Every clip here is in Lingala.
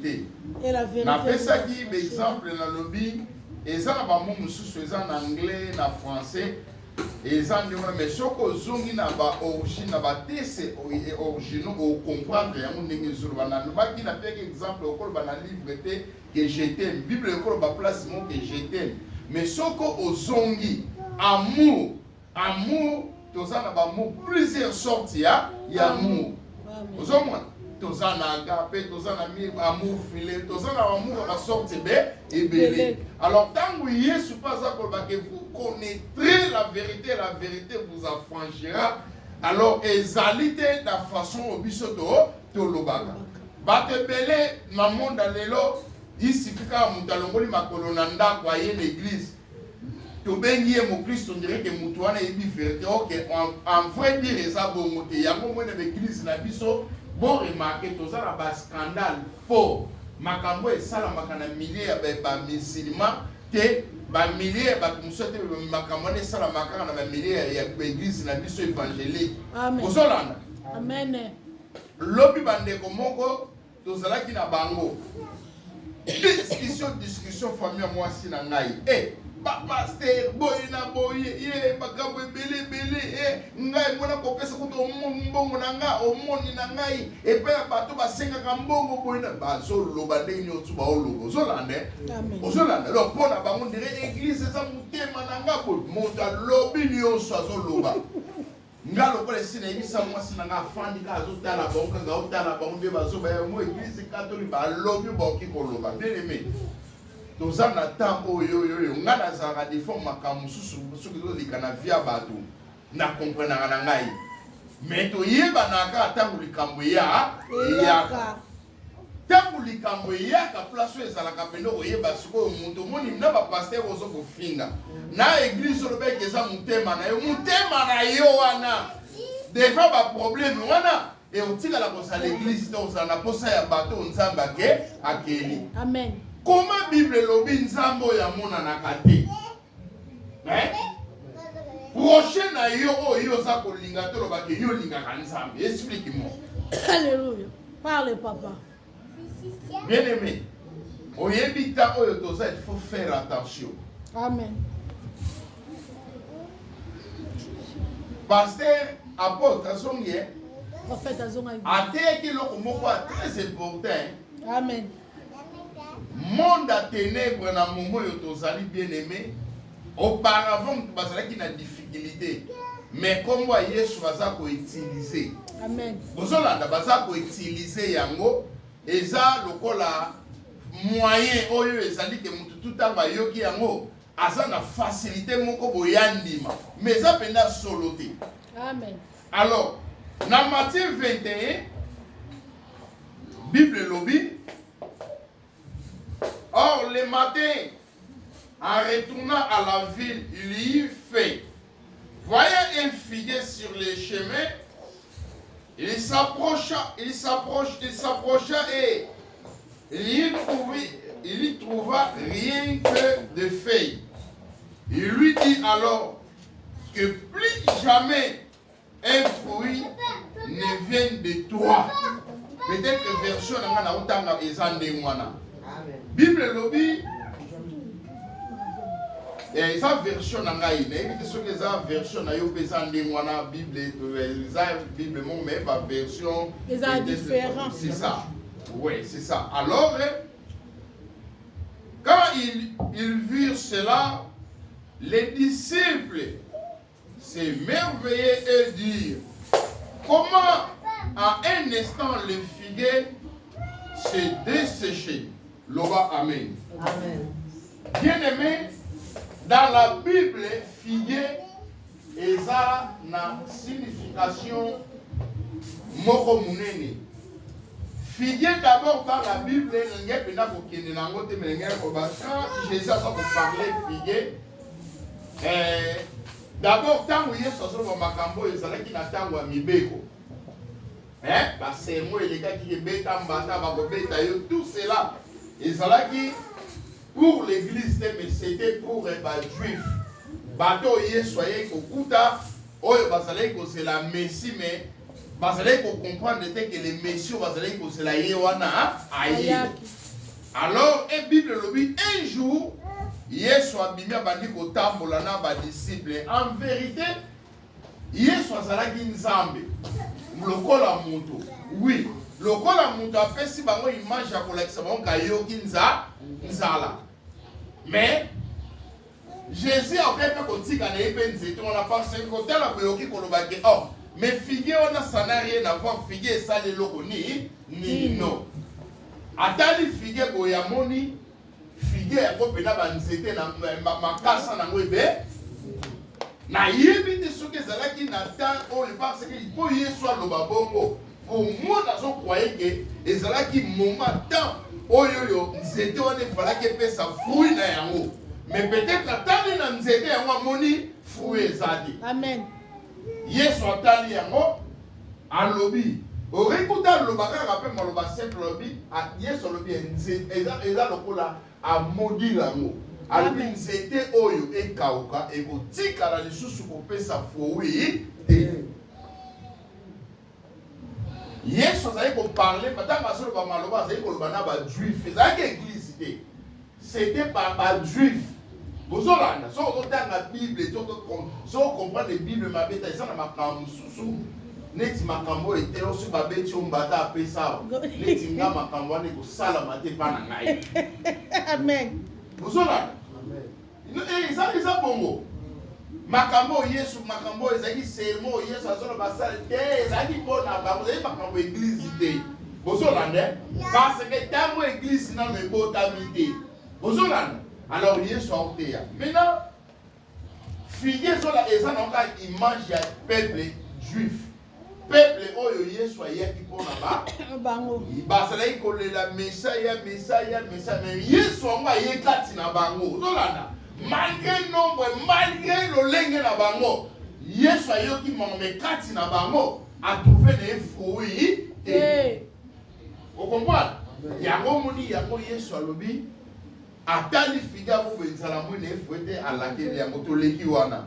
vérité. Et la vérité. Na pesa qui exemple na lobby eza na ba mots mususu eza na anglais na français eza ndimo mais soko zongi na ba origine na ba tese originaux au comprendre ya ndenge zulu bana ba ki na peke exemple okolo bana livre te que je t'aime Bible okolo ba place mot que je t'aime mais soko ozongi amour tozana ba mots plusieurs sortes ya amour ozomwa tozana agape tozana amour filé tozana amour ba sorte et belé alors tango Yesu pas akoba que vous connaîtrez la vérité vous affranchira alors ezalité la façon obisoto to lobaka bate belé na monde lelo isifika mutalongoli makolo na ndako aye l'église to bengi mo Christ on dirait que mutu wana yebi vérité OK en vrai dire eza bongo te yango mona l'église na biso bon remarquer tozala ba scandale faux makambo esalamaka na milliers ya ba musulmans te ba milliers ba musote makambo esalamaka na ba milliers ya église na biso évangélique ozolanda amen lobi bandeko moko tozalaki na bango discussion famille moi si na ngai pasteur boy na boy makambo ebele ngai mona kopesa kuto mbongo na nga omoni na ngai epe bato basengaka mbongo boy na bazoloba ndenge nyonso baoloba ozolanda donc mpona bango ndire église eza motema na nga boy moto alobi nyonso azoloba nga lokola esi nayebisa mwasi na nga afandi ka azotala bango kanga otala bango nde bazobaya mo église catholique balobi baoki koloba bien aimé toza na temps oyo nga nazalaka defo makambo mosusu soki tozolika na via bato na komprenaka na ngai mais toyebanaka ntango likambo eyaka ntango likambo eyaka place oyo ezalaka pene koyeba sikoyo moto omoni na bapaster ozo kofinga na église olobeki eza motema na yo wana defa baproblème wana eotikala kozala église te ozala na posa ya bato nzambe akeli amen. Comment Bible lobi nzambo ya mona na kate? Prochain na yo za ko linga to loba ke yo linga ka nzambe. Explique-moi. Alléluia. Parle papa. Bien aimé. Oyebi ta oyo toza il faut faire attention. Amen. Pasteur apôtre azongie. Prophète azongie. Ateki loko moko très important. Amen. Monde à ténèbres na momo yo tozali bien aimé auparavant bazalaki na difficulté mais comme moi Yesu baza ko utiliser amen bozolanda baza ko utiliser yango eza lokola moyen oyo ezali ke mutu tutanga yoki yango aza na facilité moko boyandima mais ça penda solo te amen alors na Matthieu 21 Bible lobi. Or, le matin, en retournant à la ville, il y fait. Voyant un figuier sur le chemin, il s'approcha et il y trouva rien que de feuilles. Il lui dit alors que plus jamais un fruit ne vienne de toi. Peut-être que version na otanga ezande mwana. Bible lobby et sa version na ngai na évite ce que ça version na yo pesa ndengwana Bible eza Bible mon mais ba version eza différent. C'est ça. Oui, c'est ça. Alors quand ils virent cela, les disciples s'émerveillaient et dirent: comment en un instant le figuier s'est desséché? Loba amen. Amen. Bien aimé, dans la Bible, figuier eza na signification moko munene. Figuier d'abord par la Bible, n'engé pena ko kende nango te menenge ko ba quand Jésus a parlé figuier d'abord tango Yesu azo makambo ezalaki na tango ya mibeko. Parce que moi les gars qui beta mbata ba ko beta yo tout cela ezalaki pour l'église mais c'était pour les juifs. Bato Yesu aye kokuta oyo bazalaki ko c'est la messie mais Vous allez comprendre que les messieurs, vous allez que c'est la Yewana aïe. Alors, et Bible le dit, un jour, Yesu abimia bandi kotambola na ba disciple. En vérité, Yesu azalaki nzambe. Lokola mutu. Oui, lokola mutu apesi bango image ya kolakisa bango kayoki nzala. Mais Jésus a fait que kotika na yepe nzete on a pensé que tala koyoki koloba ke oh, mais figuier on a ça n'a rien à voir figuier ça le loko ni non. Atali figuier boyamoni figuier ya kopena ba nzete na makasa na ngwebe na yebi te soki ezalaki na temps oyo parce que po Yesu aloba bongo omona zo croire que ezalaki moment temps oyo nzete wana efalaki epesa fruit na yango mais peut-être atali na nzete yango amoni fruit ezali. Amen. Yesu atali yango alobi orikuta alobaka kaka mpe maloba simple alobi Yesu alobi eza lokola amodi yango alobi nzete oyo ekauka ekotikala lisusu kopesa fruit te. Yesu azali koparle matanga azoloba maloba azali koloba na bajuif ezalaki église te c'était pas bajuif. Bozolanda so otanga Bible so comprendre Bible mabeta eza na makambo mosusu neti makambo ete oso babeti ombata apesa neti nga makambo wana ekosalama te mpa na ngai. Amen. Bozolanda eza bongo makambo Yesu makambo ezalaki sermo Yesu azoloba sala te ezalaki mpona bango ezalaki makambo église te. Bozolanda parce que ntango église nano ebotami te. Bozolanda alors Yesu aoteya maintenant figuier zola eza na oka image ya peuple juif peuple oyo Yesu ayaki mpona bango bazalaki kolela mesaya mais Yesu yango aye kati na bango. Ozolanda malgré nombre malgré lolenge na bango Yesu ayoki mamame kati na bango atrouve na fruit te. Okomprendre yango moni yango Yesu alobi atali figa bo ezala mwine efwete alakeli ya motoleki wana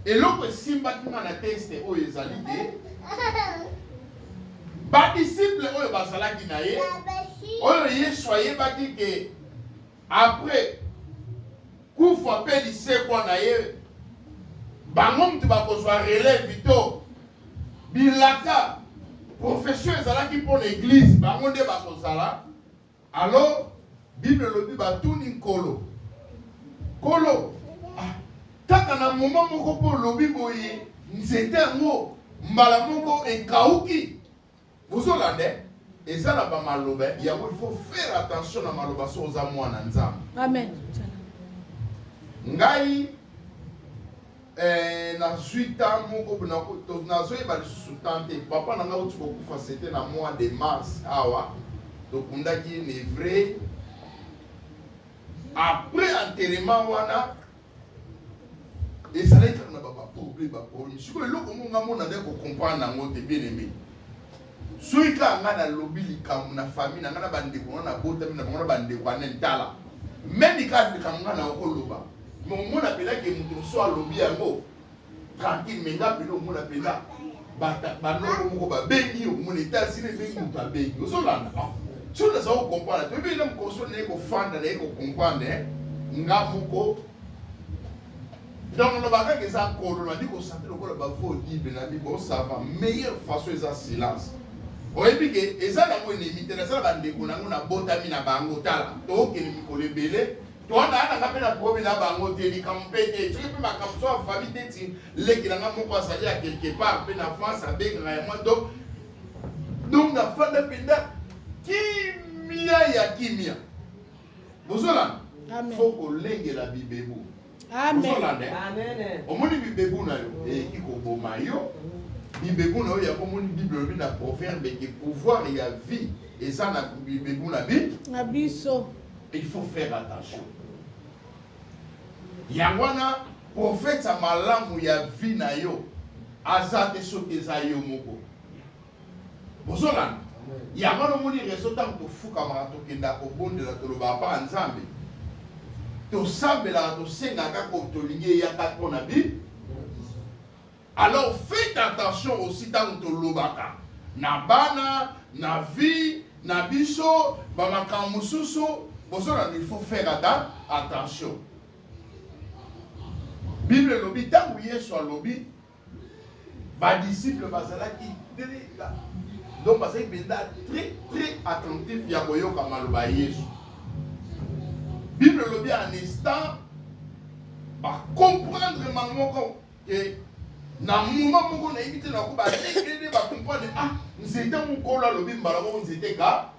eloko esimbaki na texte oyo ezali te badisciple oyo bazalaki na ye oyo Yesu ayebaki ke après kufa mpe lisekwa na ye bango mutu bakozwa relève to bilaka profession ezalaki mpo na église bango nde bakozala. Alors Bible lobi batuni nkolo kaka na moment moko mpo lobi boye nzete yango mbala moko ekauki. Bozolande eza na bamaloba yango il faut faire attention na maloba so oza mwana nzambe. Amen. Ngai na suita moko nazoyeba lisusu tante papa na ngai outi kokufa c'était na mois de mars awa tokundaki ne vrai. Après enterrement wana ezalaki na problème siko eloko ngonga mona nde kocomprendre nango te bien aimé soki kaka nga nalobi likambo na famille na nga na bandeko nga na botami na bango na bandeko ane ntala meme kaka likambo nga na okoloba me omona mpelaki moto mosu alobi yango tranquille me nga mpena omona mpena banoko moko babengi omona etats-unis ebengi moto abengi ozolanda si on a ça au comprendre, tu veux même qu'on soit né qu'on fende né qu'on comprendre, nga moko. Donc on va voir que ça on a dit qu'on sentait le corps bafo Bible na Bible bon ça va meilleure façon c'est silence. O epike eza na mo ennemi te na ça bande ko na ngona botami na bango tala. To ke ni ko lebele. To na na ka pena ko na bango te ni kampete. Tu peux ma kamso famille te le ki na moko asali à quelque part pe na France avec vraiment donc na fin de pinda kimia ya kimia. Bozola. Amen. Faut qu'on lègue la Bible. Amen. Amen. Omoni Bible na yo e kiko boma yo. Bible na yo ya komoni Bible na proverbe que pouvoir et la vie et ça na Bible na bi. Na biso. Il faut faire attention. Yangwana prophète malamu ya vie na yo azate soki za yo moko. Bozola. Yangwana moni resota ko fuka ma to kenda ko bondela to lo ba pa nzambe. To sambela to senga ka ko to lié ya ka pona bi. Alors faites attention aussi tant to lobaka. na bana na vie na biso ba makambo mosusu bozona il faut faire attention. Bible lobi tangu Yesu alobi ba disciple bazalaki donc bazali benda très attentif ya koyoka maloba Yesu. Bible lobi en instant ba comprendre mamoko que na moment moko na ibite na ko ba tekele ba comprendre nzete mukolo alobi mbala moko nzete ka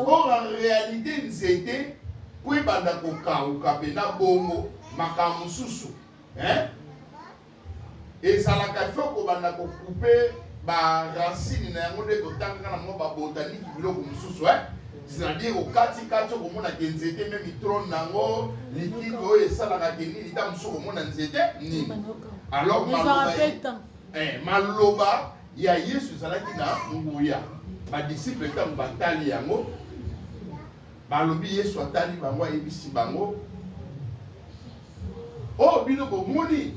or en réalité nzete ko banda ko kauka pena bongo makambo susu ezalaka foko banda ko couper ba racine na yango de kotanga na mo ba botanique biloko mususu c'est-à-dire au kati ko mona nzete même trône nango liquide oyo esalaka keni lita mususu ko mona nzete ni alors maloba ya Yesu ezalaki na nguya ba disciple tam batali yango balobi Yesu atali bango ayebisi bango oh bino bomoni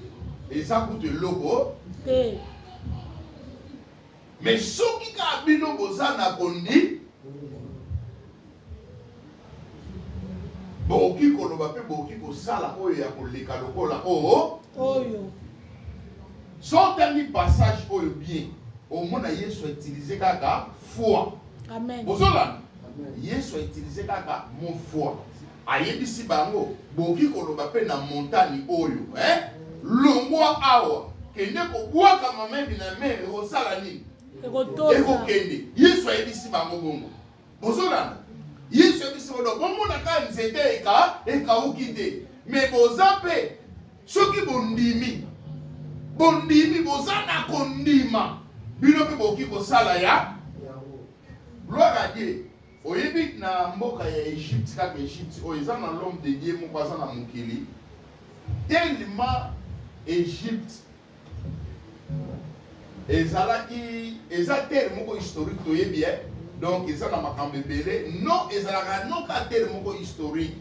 eza kutu eloko mais soki ka bino boza na kondi boki koloba pe boki kosala oyo ya koleka lokola oyo sotangi passage oyo bien omona Yesu a utilisé kaka foi. Amen. Bozolana Yesu a utilisé kaka mon foi. Ayebisi bango boki koloba pe na montagne oyo longwa awa kende ko bwaka mamembi na mere osala nini eko kende. Yesu ayebisi bango bongo. Bozolana Yesu ayebisi bango bomona ka nzete eka ukite mais boza pe soki bondimi boza na kondima bino pe boki kosala ya gloire à Dieu. Oyebi na mboka ya Egypte kaka Egypte oyo eza na l'homme de Dieu moko aza na mokili tellement Egypte eza terre moko historique toyebi donc eza na makambo ebele non ezalaka non ka terre moko historique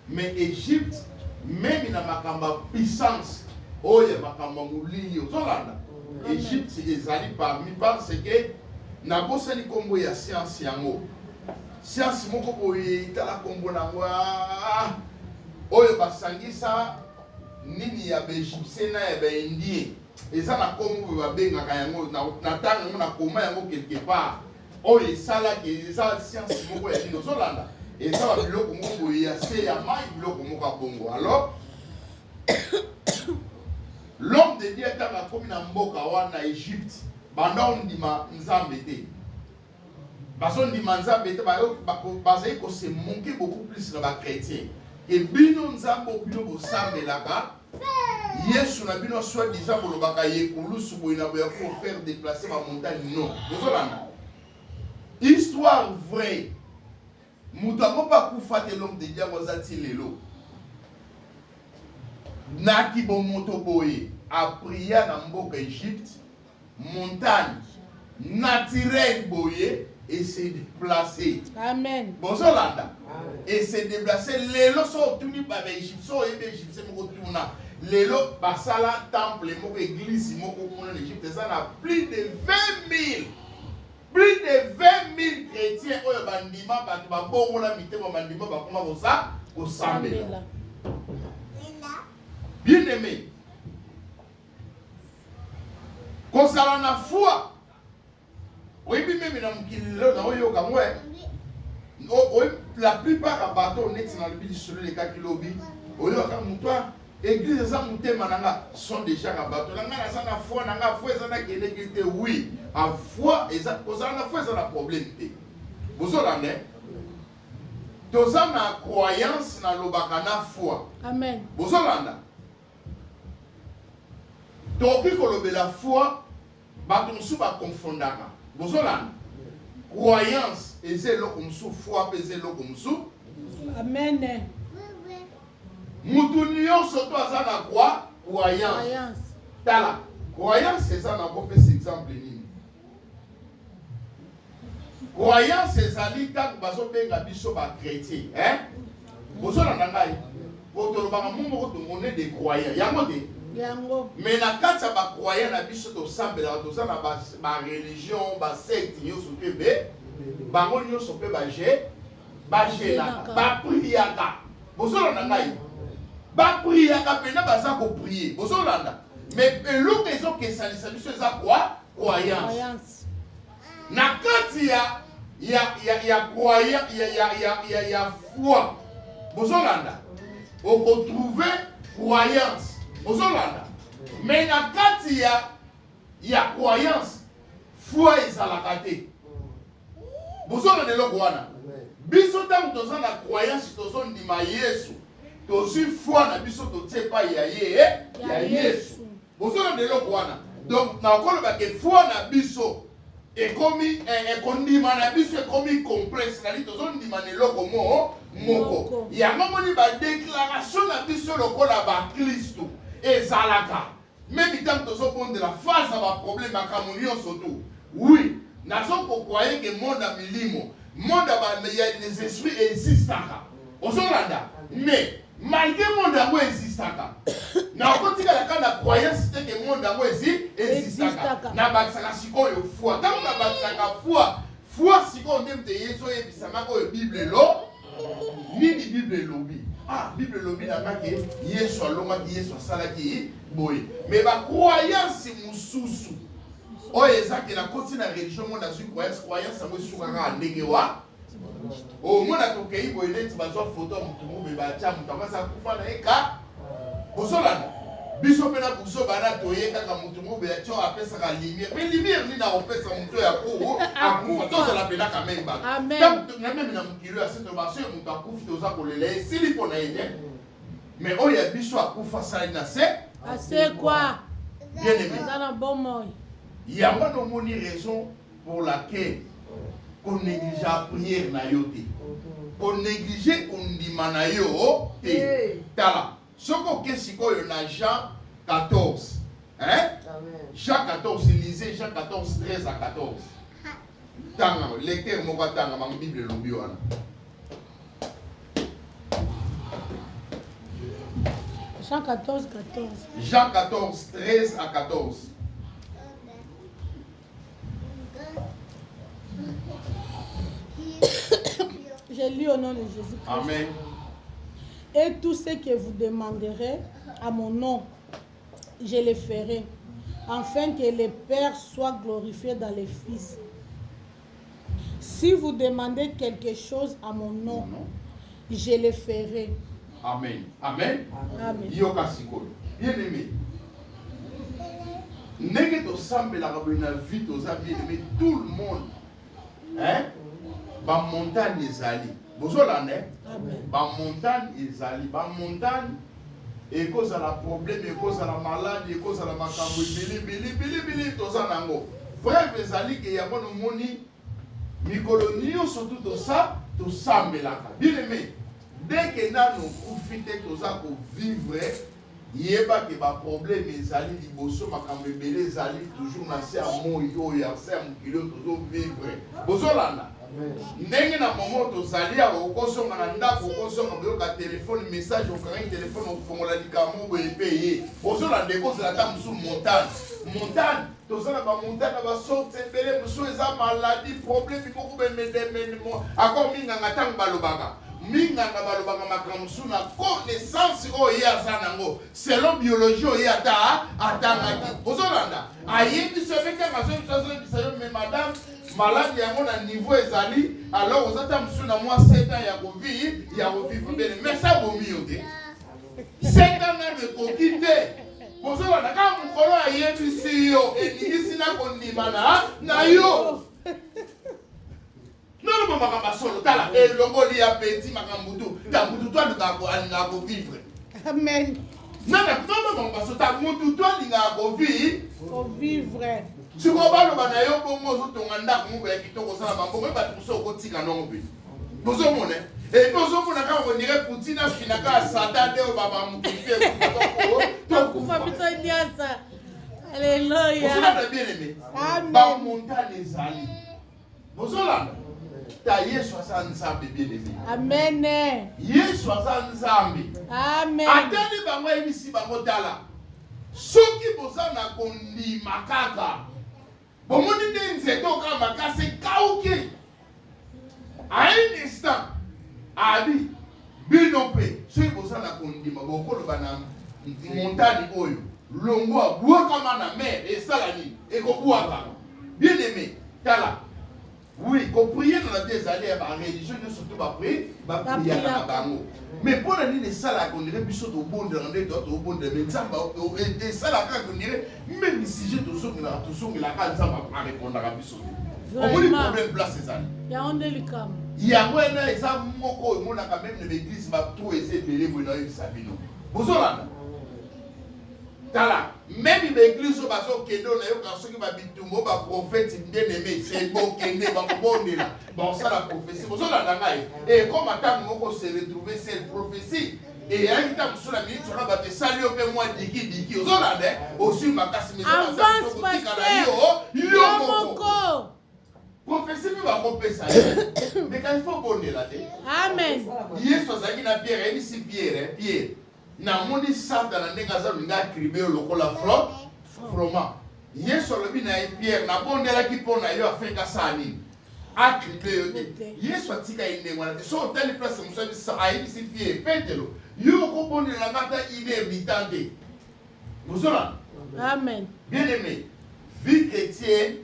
mais Egypte même na makambo puissance oyo makambo molili ozolanda Egypte ezali parmi parce que na bosani kombo ya science yango science moko boye tala kombo nango oyo basangisa nini ya Egyptien na ya Indien eza na kombo babengaka yango na tanga na koma yango quelque part oyo esala ke eza science moko ya dino zolanda eza ba biloko moko boye ya se ya mai biloko moko bongo. Alors l'homme de Dieu tanga komi na mboka wana Egypte banda ondima nzambe te bazondima nzambe te bazali ko se manquer beaucoup plus na ba chrétien et bino nzambe bino bosambelaka Yesu na bino soit disant bolobaka yekulusu boyina boya pour faire déplacer ma montagne non bozolanda histoire vraie muta mopa kufate l'homme de Dieu ngozati lelo naki bon moto boye a prié na mboka Égypte montagne naturelle boye et se déplacer. Amen. Bozolanda et se déplacer lelo so tuni ba Égypte so ebe Égypte moko tuna lelo basala temple moko église moko kuna en Égypte ça na plus de 20 000 chrétiens oyo bandima bato ba bongola mitema bandima ba kuma bosa osambela. Bien aimé, concernant la foi, oui, même la plupart des bateaux dans le but sur les cas qui lobby, église sont déjà à bateau. La foi, oui, la foi, c'est un problème. Vous avez tous na croyance na lobaka na foi. Amen. Vous avez donc la foi batonsu ba confondaka bozolana croyance ezelo komsu foi ezelo komsu. Amen. Mutu nyonso to aza na croyance tala croyance eza na kopesa exemple nini croyance ezali tango bazobenga biso ba chrétien bozolana ngai otolobaka moko on est des croyants yango te Yango. Mais na kati ya ba croyant na biso to sambela to za na ba religion ba secte nyonso pe be bango nyonso pe ba jenaka ba priaka bozolanda ngai ba priaka pena baza ko prier bozolanda mais eloko ezokesanisa biso eza quoi croyance na kati ya croyance ya foi bozolanda oko trouver croyance bozolanda mais na kati ya croyance foi ezalaka te bozolanda eloko wana biso ntango toza na croyance tozondima yesu tozwi foi na biso totie epai ya yesu bozolanda eloko wana donc nakolobaka foi na biso ekondima na biso ekomi complexe nali tozondima na eloko moko yango moni badéclaration na biso lokola baklisto ezalaka même ntango tozobondela face na baproblème makambo nyonso tu oui nazokokroye ke monde ya milimo monde ya les esprits existaka ozolanda mais malgré monde yango existaka na okotikalaka na croyance te ke monde yango existaka na bakisaka sikoyo foi ntango na bakisaka foi sikoyo nde mte yesu oyebisamaka oyo bible nini bible elobi bible elobi nakaki yesu alongaki yesu asalaki boye mais bacroyance mosusu oyo ezaki na koti na religion mo nazwi croyance yango esukaka ndenge wa omona tokei boye neti bazwa foto ya motu mobe batya moto akasa akufa na ye ka bozolanda biso mpe na buso bana toye kaka motu mobe atyo apesaka lumière mais lumière nini akopesa moto ya kuu akufa tozala mpenaka meme bato na meme na mokili ya seto baso ya moto akufi toza kolela esili mpo na ye te mais oyo ya biso akufa asali na se asekwa bien aimé aza na bomoi yango nomoni raison pour laquelle qu'on néglige la prière na yo te qu'on néglige kondima na yo te tala soko ke sikoyo na Jean 14 hein Jean 14 lisez Jean 14 13 à 14 tanga lecteur moko tanga ma Bible lobi wana Jean 14 Jean 14 13 à 14 Je lis au nom de Jésus-Christ. Amen. Et tout ce que vous demanderez à mon nom, je le ferai, afin que le Père soit glorifié dans le Fils. Si vous demandez quelque chose à mon nom, je le ferai. Amen. Amen. Amen. Yoka sikoyo. Bien aimé. Ndenge to sambela kabina vie toza bien aimé tout le monde. Hein? Ba montagne ezali. Bozolanda. Ba montagne ezali. Ba montagne ekozala problème, ekozala malade, ekozala makambo ebele toza nango. Bref ezali ke yango nomoni mikolo nyonso tu tosambelaka. Bien aimé. Dès que nous profitons toza ko vivre yeba ke ba problème ezali liboso makambo ebele ezali toujours na se amoyi oyo ya se mokili tozo vivre. Bozolanda. Ndenge na moment tozali ya okosonga na ndako okosonga boyoka telefone message okanga telefone ofongola likambo boye peye. Bozolanda ekozala ta musu montagne tozala ba montagne ba sorte ebele musu eza maladie problème moko bemedemene akor minganga tango balobaka minganga balobaka makambo musu na connaissance oyo aza nango selon biologie oyo atangaki. Bozolanda ayebi sebeka ngazo yo mais madame malade yango na niveau ezali alors ozata musu na moi 7 ans ya vivre bien mais ça bomi yo te 7 ans na ekoki te bozolanda kaka mokolo ayebisi yo eningisi na kondima na yo non makambo basolo tala elongoli ya petit makambo tu ta mutu to alingaka kovivre. Amen. Non makambo basolo ta mutu to alingaka kovivre. Siko baloba na yo bongo ozotonga ndako moko ya kitoko osala bambongo bato mosusu okotika nango mpe bozomona bozomona kaka konire Poutine afinaka satan nde oyo babamokili mpe tokufa biso nyonso. Alleluya. bozolanda bien aimé bamontagne ezali bozolanda ta yesu aza nzambe bien aimé. Amen. Yesu aza nzambe. Amen. atali bango yebisi bango tala soki boza na kondima kaka bomoni nde nzeto ka makasi kauki à un instant abi bino pe soki boza na kondima bokoloba na montagne oyo longo abwakama na mer esala nini ekobwaka bien aimé tala oui koprier na des alliés ba religion surtout ba prier ba prier na bango mais pour la nini esala kondire biso to bonde rende to bonde mais nzamba esala ka kondire même si je to la ka nzamba a répondre à biso omoni problème place ezali ya onde likam yango ena eza moko emonaka même na l'église ba trop ese belé bona yebisa bino bozolanda tala même l'église au bazo kendo na yo ka soki ba bitumbo ba prophète bien-aimé c'est bon kende ba kobondela bon ça la prophétie bozolanda ngai et comme attend moko se retrouver cette prophétie et aita musula minute on va te saluer au moi diki ozolanda aussi makasi maison avance pasteur yo moko prophétie me va repesa mais quand il faut bondela te amen yesu azaki na pierre et si pierre na moni sata na ndenge aza linga kribe lokola froma yesu alobi na ye pierre na bondelaki mpo na yo afeka saa nini akribe yo te yesu atika ye ndenge wana te so otali place mosu ayebisi pierre petelo yo okobondelanga ata 1h te bozolana amen bien aimé vie chrétienne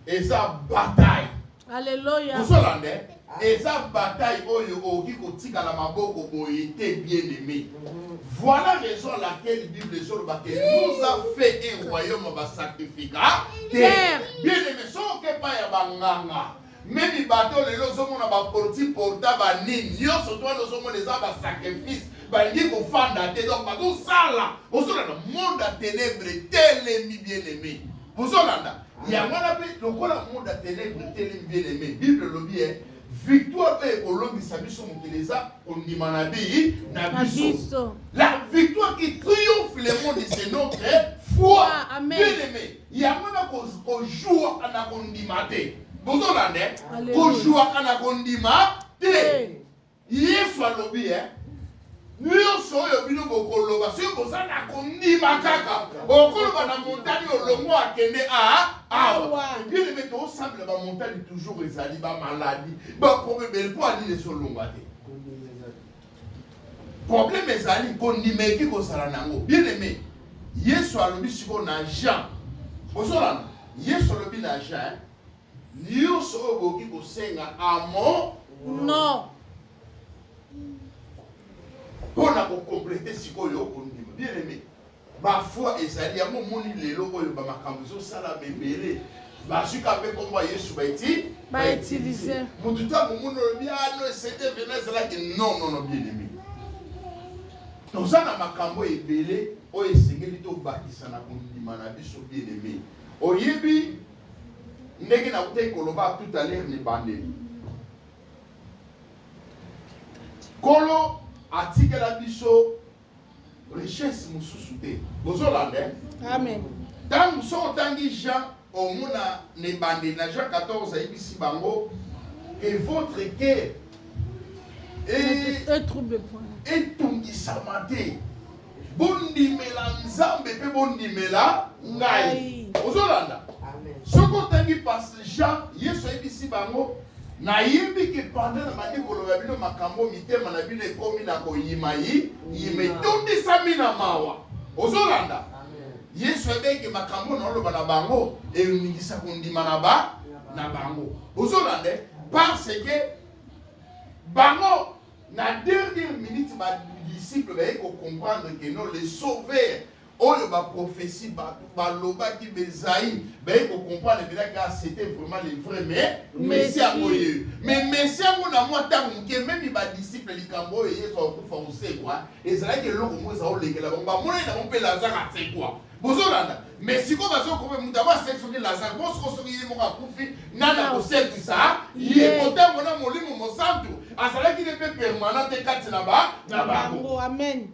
eza bataille alléluia bozolande eza bataille oyo okoki kotikala maboko boye te bien aimé. Voilà la raison à laquelle la Bible nous a fait un royaume sacrificateur. Bien aimé, sans que pas y banganga. Même les bateaux, les gens ont un porti portable à Nîmes. Nous sommes des sacrifices. Bandi ko fanda te donc bato sala. Bozolanda le monde à ténèbres tel ennemi bien aimé. Bozolanda. Il y a moi appelé le monde à ténèbres tel ennemi bien aimé. Bible le bien. Victoire est Colombie, ça biso monteleza, on dit manabi, nabiso. La victoire qui triomphe le monde c'est notre foi. Bien aimé. Il y a moi qu'on joue à la condimate. Bozolande. Qu'on joue à la condimate. Yesu alobi nyonso oyo bino bokoloba soki boza na kondima kaka okoloba na montagne olongo akende awa bien aimé toosambela bamontagne toujours ezali bamaladi baprobème po alili esolongwa te problème ezali kondima eki kozala nango bien aimé yesu alobi sikoyo na jean ozolana yesu alobi na jean nyonso oyo bokoki kosenga amo non pour la compléter ce qu'on a bien aimé. Ma foi ezali ya momoni lelo oyo ba makambo zo sala bebele. Ba suka pe komba Yesu ba utiliser. Mututa momoni bien no c'était venez là que non bien aimé. Donc ça na makambo ebele oyo esengeli to bakisa na kondima na biso bien aimé. Oyebi ndenge na kute koloba tout à l'heure ne bande. Kolo atikela biso richesse mususu te bozolande amen tant so tangi Jean omona ne bande na Jean 14 ayebisi bango et votre cœur est troublé point etungisama te bondimela nzambe pe bondimela ngai bozolanda soko tangi parce Jean yesu ayebisi bango na yimbi ki pendant na mandi koloba bino makambo mitema na bino ekomi na koyima imetondisa mina mawa ozolanda yesu ebeki makambo na oloba na bango eningisa kondima na bango ozolanda parce que bango na dernière minute ba disciple ba eko comprendre que non les sauveurs oyo ba prophétie ba loba ki bezaï ba eko comprendre que c'était vraiment le vrai messie amoyeux mais messie na moi tangu ke même ba disciple likambo yesu akufa ose quoi ezala ke loko mo za olekela ba mona na mpe Lazare ate quoi bozolanda mais siko bazo ko muta ba section de Lazare bo siko so yemo ka kufi nana ko setu ça ye kota mona molimo mo santu azala ki ne pe permanent kati na bango amen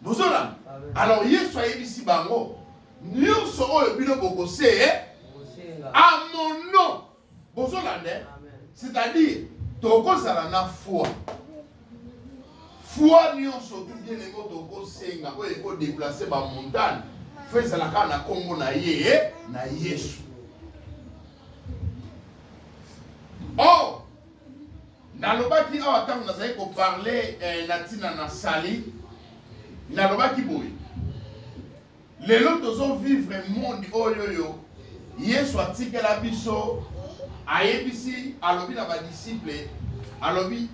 bozolanda alors yesu ayebisi bango nyonso oyo bino bokose à mon nom bozolanda c'est-à-dire tokozala na foi nyonso tu bien eko tokosenga oyo eko déplacer ba montagne fais la ka na kombo na ye na Yesu. Oh, nalobaki awa tango nazali ko parler natina na sali, nalobaki boy. Lelo tozo vivre monde oyoyo, Yesu atikela biso, ayebisi alobi na ba disciple, alobi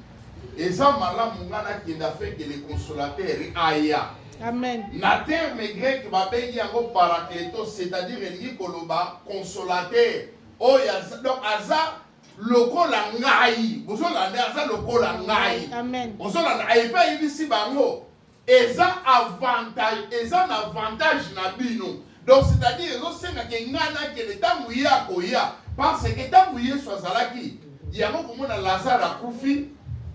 eza malamu ngana kenda fait que le consolateur aya. Amen. Na terme grec babengi yango parakletos, c'est-à-dire elingi koloba consolateur. Oya donc aza lokola ngai. Bozolanda aza lokola ngai. Amen. Bozolanda ayepa yebisi bango. Eza avantage, eza na avantage na bino. Donc c'est-à-dire ezosenga ke ngana ke le tangu ya koya parce que tangu Yesu azalaki yango komona Lazare akufi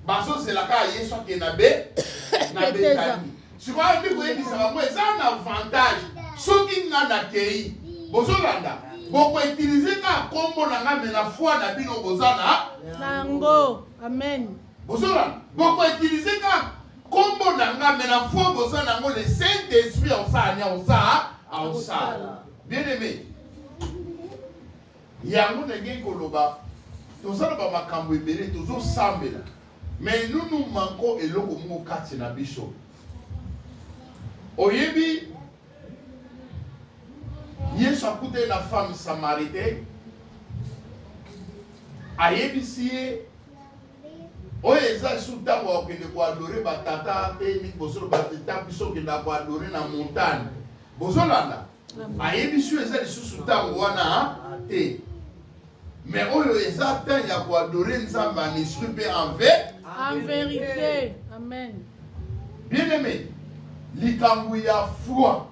baso zelaka Yesu ke na Betani. Si vous avez dit que ça va un avantage, ce qui n'a pas kei, bozolanda, beaucoup utiliser ka kombo na nga na foi na bino bozana. Nango, amen. Bozolanda, beaucoup utiliser ka kombo na nga na foi bozana ngo le Saint-Esprit en ça. Bien aimé. Yango nenge koloba, tozala ba makambo ebele tozo sambela. Mais nous manquons eloko mo kati na biso. Oyebi, Yesu a coûté la femme samaritaine. Ayebi siye. Oyeza souta wa okende ko adorer batata te ni bosolo batata biso ke na ko adorer na montagne. Bozolanda. Ayebi siye eza lisusu tango wana te. Mais oyo eza tan ya ko adorer nzamba en esprit et en vérité. Amen. Bien aimé. Likambu ya foi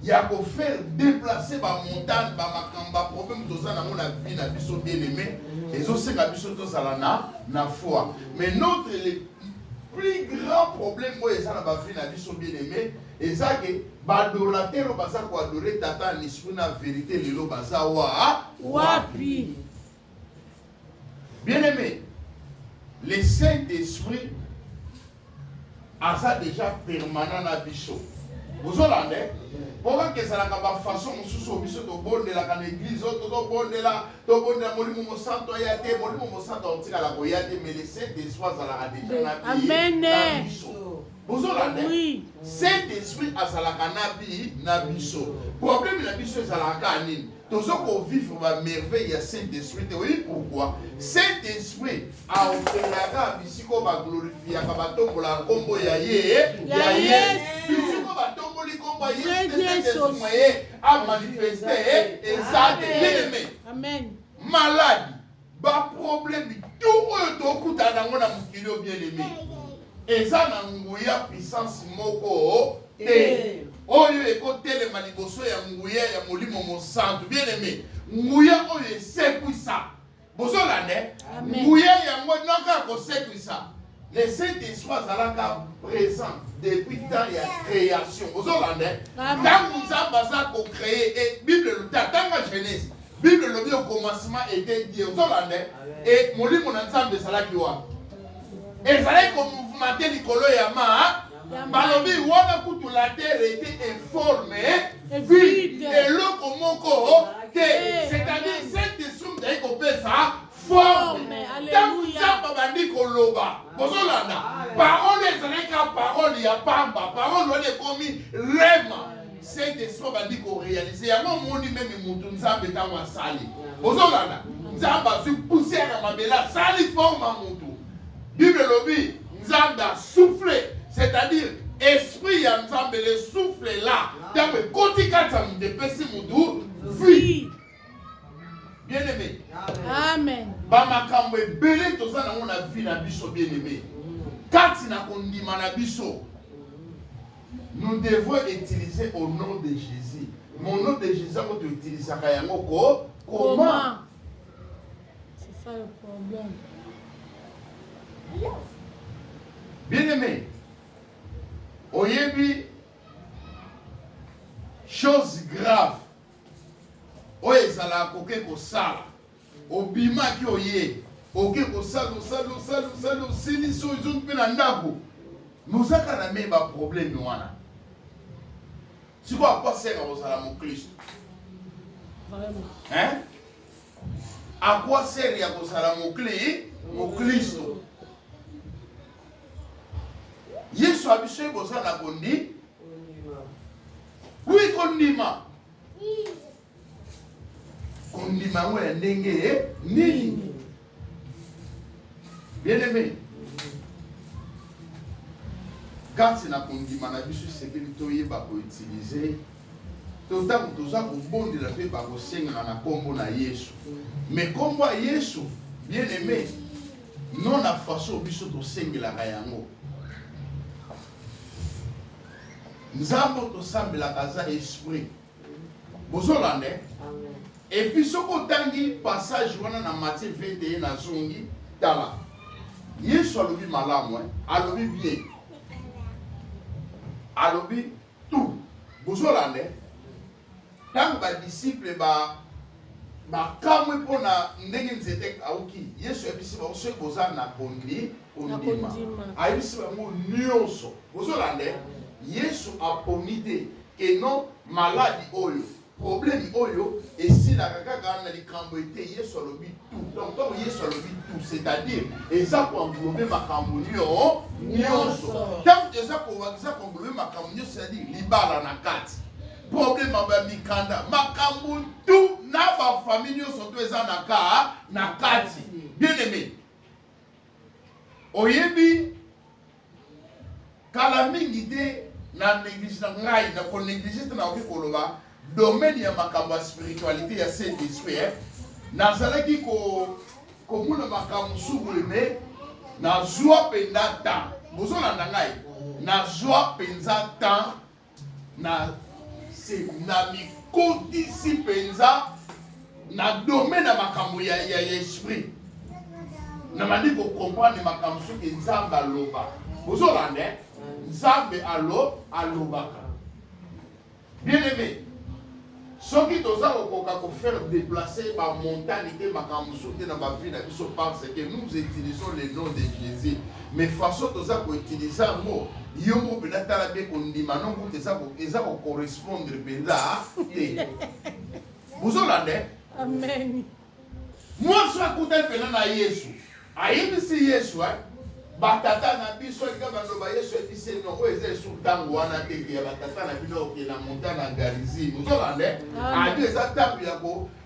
ya ko faire déplacer ba montagne ba makamba problème tozana na vie na biso bien aimé ezo senga biso tozala na foi. Mais notre le plus grand problème moi eza na ba vie na biso bien aimé eza ke ba adorateur baza ko adorer tata en esprit na vérité lelo baza wapi. Bien aimé, le Saint-Esprit asa déjà permanent na biso. Vous entendez? Pourquoi que ça n'a pas façon sous biso to bondela kana église to bondela molimo santo ya te molimo santo tika la koyate mais le Saint-Esprit azala déjà na biso. Vous entendez? Oui. Saint-Esprit azala na biso. Problème na biso ezala kanini? Tozoko vivre ma merveille ya Saint-Esprit. Oui, pourquoi? Saint-Esprit a opéré bisiko ba glorifier ka batombola kombo ya ye. Bisiko batomboli kombo ya Saint-Esprit a manifesté et bien. Amen. Maladie, ba problème tout oyo tokuta nango na mukili bien aimé. Eza na nguya puissance moko te. Oyo ekotelema liboso ya nguya ya molimo mosantu bien aimé. Nguya oyo esekwisa. Bozolande nguya yango naka kosekwisa. Le Saint-Esprit azalaka présent depuis temps ya création. Bozolande tango nzambe aza ko créer et Bible tanga Genèse. Bible lobi au commencement était Dieu. Bozolande et molimo na nzambe salaki wa. Ezalaki ko mouvementer likolo ya ma. Balobi wana kutu la terre était informée, vide, et l'eau moko te, c'est-à-dire Saint-Esprit d'ailleurs qu'on peut ça forme. Alléluia. Bandi koloba. Bozolanda. Parole ezalaka parole ya pamba. Parole wana ekomi rema. Saint-Esprit bandi ko réaliser. Yango moni même mutu nzambe tango asali. Bozolanda. Nzambe azu poussière ya mabela sali forme mutu. Bible lobi nzambe a soufflé. C'est-à-dire, esprit ya nzambe le souffle là. Dans le kotika tam de pesi mudu vie. Bien aimé. Amen. Ba makambo ebele tozana ngona vie na biso bien aimé. Kati na kondima na biso. Nous devons utiliser au nom de Jésus. Mon nom de Jésus on doit utiliser yango comment? C'est ça le problème. Bien aimé. Oyebi, chose grave. Oye zala koke ko sala. Obima ki oye. Oke ko sala sili so izun pe na ndako. Nous avons un problème wana. C'est quoi, à quoi sert à mon Christ? Hein? À quoi sert à mon Christ? Yesu abishe boza na kondi. Oui, kondima. Kondima ou ya ndenge nini. Bien aimé. Quand c'est na kondima na biso sécurité yeba ko utiliser. Totaku toza ko bondi la pe ba ko senga na kombo na Yesu. Mais kombo ya Yesu, bien aimé, non na façon biso to sengela yango. Nzambo to sambela kaza esprit. Bozolande. Et puis ce kotangi passage wana na Matthieu 21 na zongi tala. Yesu alobi malamu, alobi bien. Alobi tout. Bozolande. Tant ba disciple ba kamwe pona ndenge nzete auki. Yesu ebisi ba so boza na kondi ondima. Ayebisi ba mo nyonso. Bozolande. Yesu a promis que non maladie oyo, problème oyo, et si la kaka na likambo été Yesu alobi tout. Donc comme Yesu alobi tout, c'est-à-dire et ça pour englober makambo nyonso. Tant que ça pour englober makambo nyonso, c'est-à-dire libala na kati. Problème ba mikanda, makambo tout na ba famille nyonso to eza na kati. Bien aimé. Oyebi kala mingi te na néglige na ngai na ko négliger na oki koloba domaine ya makambo spiritualité ya Saint-Esprit na zalaki ko muna makambo subume na joie penda temps bozona na ngai na joie penza temps na c'est na mikoti si penza na domaine ya makambo ya esprit na mandi ko comprendre makambo soki nzamba loba bozona ne Nzambe alobaka. Bien aimé, ce qui doit faire déplacer ma montagne et ma camusauté dans ma vie, parce que nous utilisons le nom de Jésus. Mais façon de utiliser un mot, il y a un mot qu'on dit maintenant que ça correspondre vous avez Amen. Moi, je suis écouté à Jésus. Aïe, c'est Jésus. Batata na biso ngaba no ba Yesu ebise no ko eze sultango wana teke ya batata na bino ke na montagne na Garizi muzolande adi eza tabu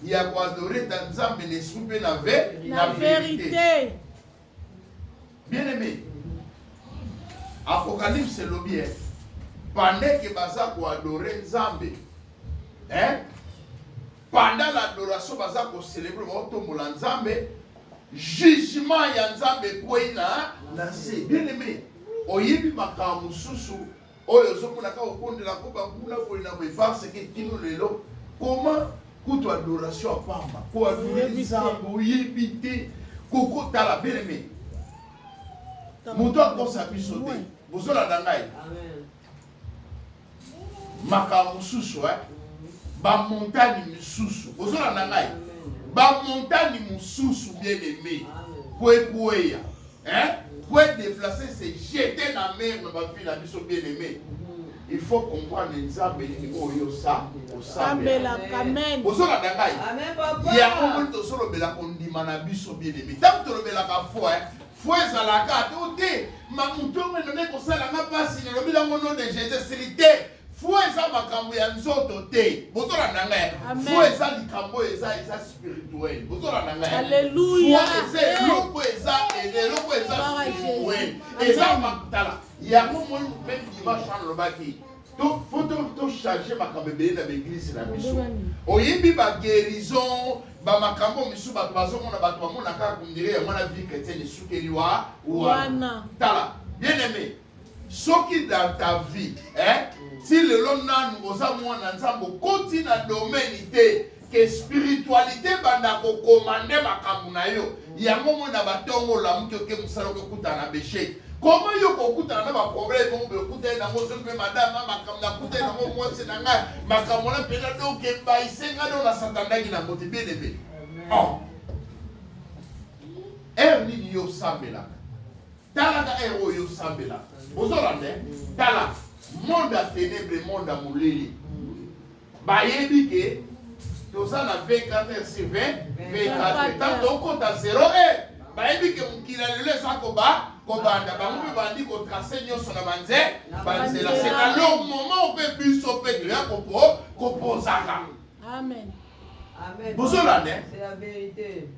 ya ko adorer dans Nzambe l'esprit pe na vérité. Bien aimé, Apocalypse le bien pendant que baza ko adorer Nzambe pendant l'adoration baza ko célébrer otombola Nzambe jugement ya Nzambe kwena na se bien aimé oyebi makambo susu oyo zokuna ka okondela ko bakuna kwena ko parce que tino lelo comment kuto adoration apamba ko adorer Nzambe oyebi te koko tala bien aimé moto akosa biso te bozola na ngai amen makambo susu ba montagne misusu bozola na ngai ba montagne mususu bien aimé pour déplacer se jeter dans la mer dans ma vie la biso bien aimé il faut comprendre Nzambe ni oyo sa osambela amen bozola dangai amen papa ya omo to solo bela kondima na biso bien aimé tant to lobela ka foi ezalaka te ma mutongo none ko sala nga pasi ne lobila ngono de Jésus silité foi eza makambo ya nzoto te bozola na ngai foi eza likambo eza spirituel bozola na ngai alléluia foi eza loko eza spirituel eza makutala yango moi même dimanche en lobaki donc faut to changer makambo ebele na l'église na biso oyebi ba guérison ba makambo misu bato bazomona bato bamona kaka kundire ya mwana vie chrétienne esukeli wana tala bien aimé soki dans ta vie si le long nanu oza mwana Nzambe koti na domaine te que spiritualité banda ko commander makambo na yo yango mona batongo la muke ke musala ko kutana béché comment yo ko kutana na ba problème mo be kutana na mo zombe madame makambo na kutana na mo mwasi na nga makambo na pela donc ba isenga do na satandaki na moto bien aimé nini yo sambela tala ka yo sambela ozolande tala monde à ténèbres monde à moleli bayebi ke toza na 24 heures sur 20 24 tant tokota 0 e bayebi ke mokili ya lelo eza kobanda bango mpe bandi kotrace nyonso na banzela c'est na le moment mpe biso mpe toya kopozaka. Amen. Bozolanda C'est la vérité.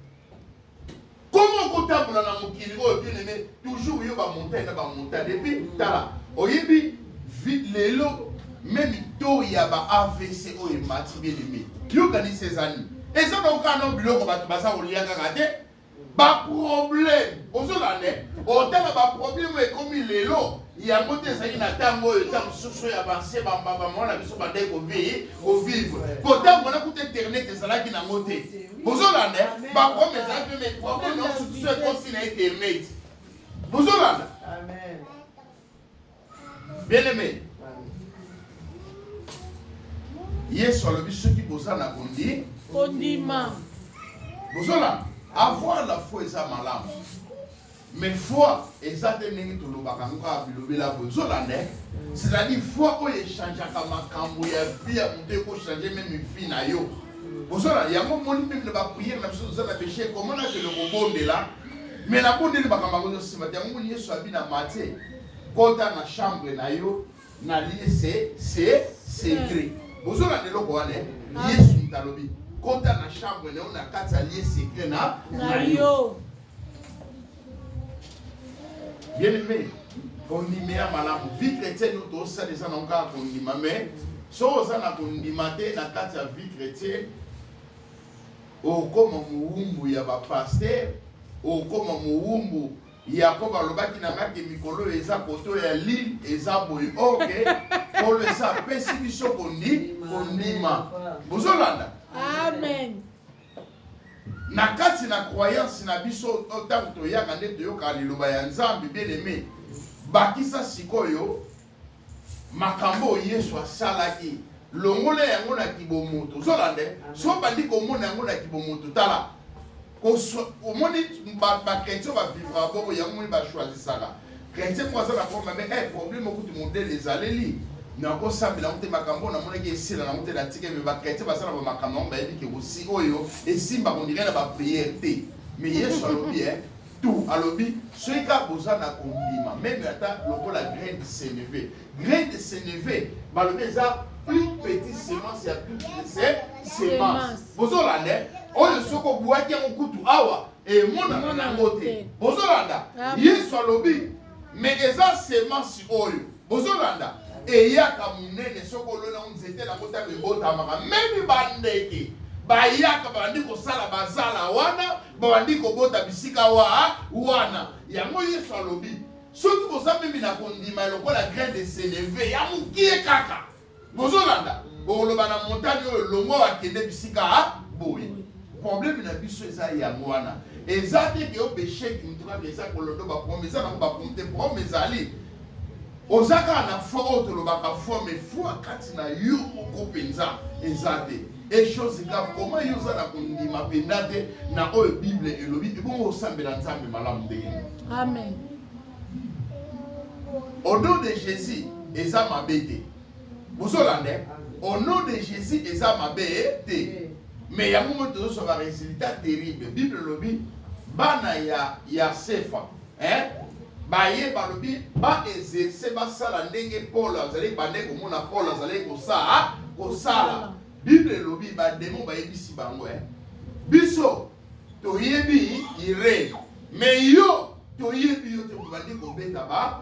comment kotambola na mokili oyo bien aimé toujours yo bamontagne na bamontagne depuis tala oyebi lelo même to ya ba AVC oyo emati bien aimé yokanisi ezani eza nakokana biloko bato baza kolia kaka te baproblème ozolanda otala baproblème ekomi lelo yango te ezali na ntango oyo ta mosusu oyo avanse bamona biso bande kovivre kotango na kuta internet ezalaki nango te bozolanda baproblème ezalaki me problème nyonso biso ekosi na internet bozolanda bien aimé yesu alobi soki boza na kondima bozolanda avoir la foi eza malamu mais foi eza te ndenge tolobaka ngo kaka bilobela bozolanda c'est-à-dire foi oyo echangeaka makambo ya vie ya moto ekochange meme vie na yo bozolanda yango moni mpe na bapriere na biso toza na péché komona ke lokobondela mais nabondeli makambo yango nyonso te yango moni yesu abi na mate kota na chambre na yo na lie secret bozolanda eloko wana yesu moto alobi kota na chambre na yo na kati ya lie secret na yo. Bien aimé, kondima malamu vie chrétienne nous tous ça déjà non ka kondima mais so ça na kondima te na kati ya vie chrétienne o comme muumbu ya ba pasteur o comme muumbu ya ko balobaki na ngaki mikolo eza koto ya lille eza boy OK pour le ça pesi biso kondima bozolanda. Amen. Na kati na croyance na biso otango toyaka nde toyoka liloba ya nzambe bien aimé bakisa sikoyo makambo yesu asalaki longola yango na kibomoto ozolande so bandi komona yango na kibomoto tala omoni bakretien bavivra boko yango moni bachoisisaka chrétien ko aza na problème okuti modele ezaleli nakosambela ngo te makambo namonaki esila nango te natike me bakretien basala bamakambo yango bayebi ke kosi oyo esimba kondire na bapriere te mais yesu alobi tout alobi soki kaka boza na kondima meme ata lokola grain de sénévé balobi eza une petite semence ya toute semence bozolanda oyo soki obwaki yango kutu awa emonana nango te bozolanda yesu alobi mais eza semence oyo bozolanda eyaka munene soko olona nzete na kota ebotamaka meme bandeke bayaka bandi kosala bazala wana bandi kobota bisika wana yango yesu alobi soki boza meme na kondima lokola grain de sénévé ya mokie kaka bozolanda boloba na montagne oyo longo akende bisika boye problème na biso eza yango wana eza te ke obesheki mutuna eza kolondo baprome eza nango baprome te prome ezali ozaka na foi oyo tolobaka foi mais foi kati na yo moko mpenza eza te et chose grave comment yo oza na kondima mpenza te na oyo bible elobi ebongo osambela nzambe malamu ndenge. Amen. Au nom de Jésus eza mabe te bozolanda au nom de Jésus eza mabe te mais yango mo tozosala résultat terrible bible elobi bana ya sefa baye balobi ba exercer basala ndenge Paul azali bande komona Paul azali kosala bible elobi bademo bayebisi bango biso toyebi ire mais yo toyebi yo te bandi kobeta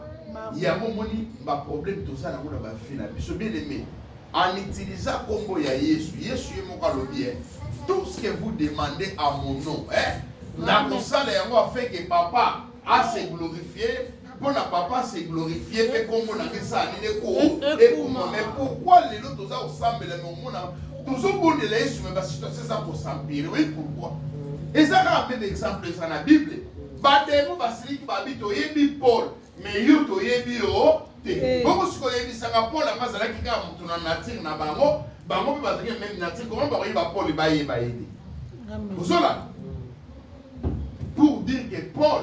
yango moni baproblème toza nango na bafi na biso bien aimé en utilisant kombo ya yesu ye moko alobi tout ce que vous demandez à mon nom na kosala yango afin que papa a se glorifier, pour na papa se glorifier, mais comme on a fait ça, mais pourquoi les autres ont ensemble les moments, tous ont bon de l'aise, mais c'est ça pour s'empirer, oui, pourquoi? Et ça a un exemple dans la Bible. Bademo basili babito yebi Paul, mais yo to yebi o te. Boko siko yebi sanga Paul amazala kika mutu na nature na bango, bango bazali même nature, comment ba yeba Paul ba yeba yedi. Vous là pour dire que Paul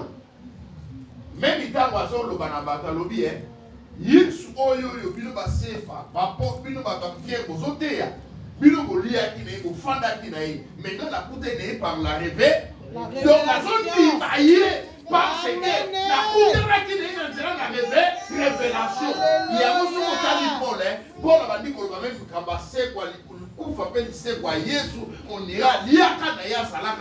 même itango azo loba na bata lobi yesu oyo yo bino ba sefa ba Paul bino ba pierre bozoteya biloko liaki na ye bofandaki na ye maintenant nakute na ye par la réveil donc nazondima ye parce que nakutelaki na ye na nzela na révélation yango soki otali Paul abandi koloba meme kamba sekwa kufa mpe lisekwa Yesu onira liaka na ye asalaka